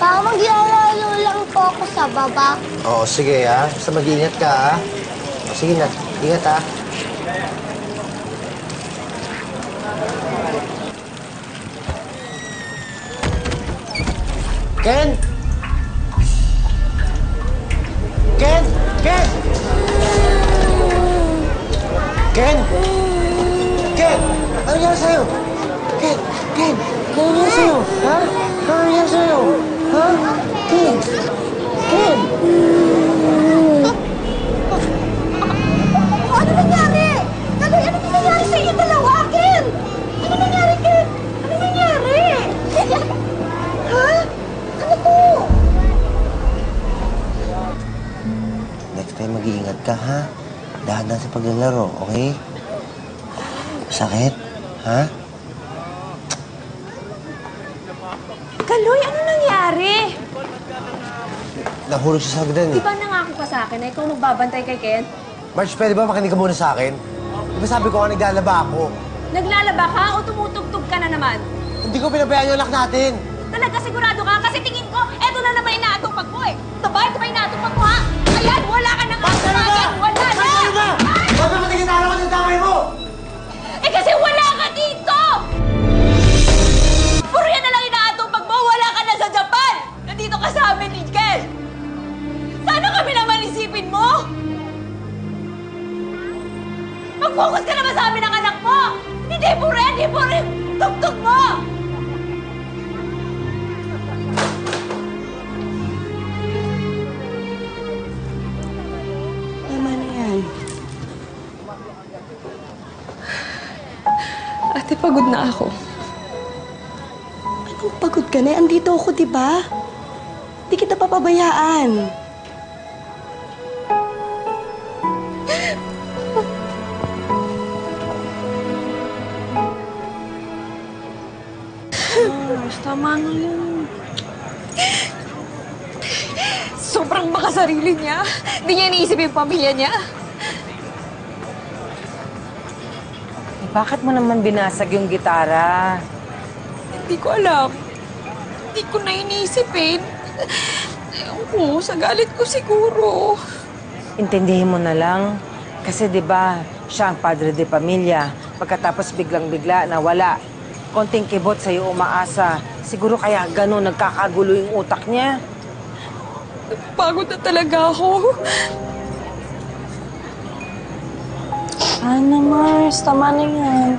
Pa, maglalaro lang po ako sa baba. Oo, sige ha. Basta mag-iingat ka ha. O, sige na, ingat ha. Ken! Ken! Ken! Ken! Ken! Ano nangyari sa'yo? Ken! Ken! Ano nangyari sa'yo? Ha? Ano nangyari sa'yo? Ha? Ken! Ken! Ano nangyari? Kaloy, ano nangyari sa inyo dalawa, Ken? Ano nangyari, Ken? Ano nangyari? Ha? Ano to? Next time, mag-iingat ka, ha? Dahan-dahan sa paglalaro, okay? Sakit? Ha? Kaloy, ano nangyari? Nahulog siya sa hagdan, Di eh. ba nangako ka sa akin na ikaw magbabantay kay Ken? Marge, pwede ba makinig ka muna sa akin? Di ba sabi ko nga naglalaba ako? Naglalaba ka o tumutugtog ka na naman? Hindi ko pinabayaan yung anak natin. Talaga sigurado ka? Kasi tingin ko, eto na naman inaatupag mo eh. Diba? Ito ba inaatupag mo ha? Ayan, wala ka nang atupagan! Wala na! Ano ba? Huwag ka matigitara ko ng damay mo! Eh kasi wala ka dito! Puro yan na lang inaatupag mo, wala ka na sa Japan! Nandito ka sa amin ni Ken! Sana kami naman isipin mo? Mag-focus ka naman sa amin ng anak mo! Hindi puro yan tugtog mo! Tama na yan. Ate, pagod na ako. Anong pagod ka na? Andito ako, di ba? Di kita papabayaan. Tama na yun. Sobrang makasarili niya. Hindi niya iniisip yung pamilya niya. Bakit mo naman binasag yung gitara? Hindi ko alam. Hindi ko na iniisip eh. Ewan ko, sa galit ko siguro. Intindihin mo na lang. Kasi 'di ba, siya ang padre de pamilya. Pagkatapos biglang-bigla nawala. Konting kibot sa'yo umaasa. Siguro kaya gano'n nagkakagulo yung utak niya. Pagod na talaga ako. Ana, Mars. Tama na yan.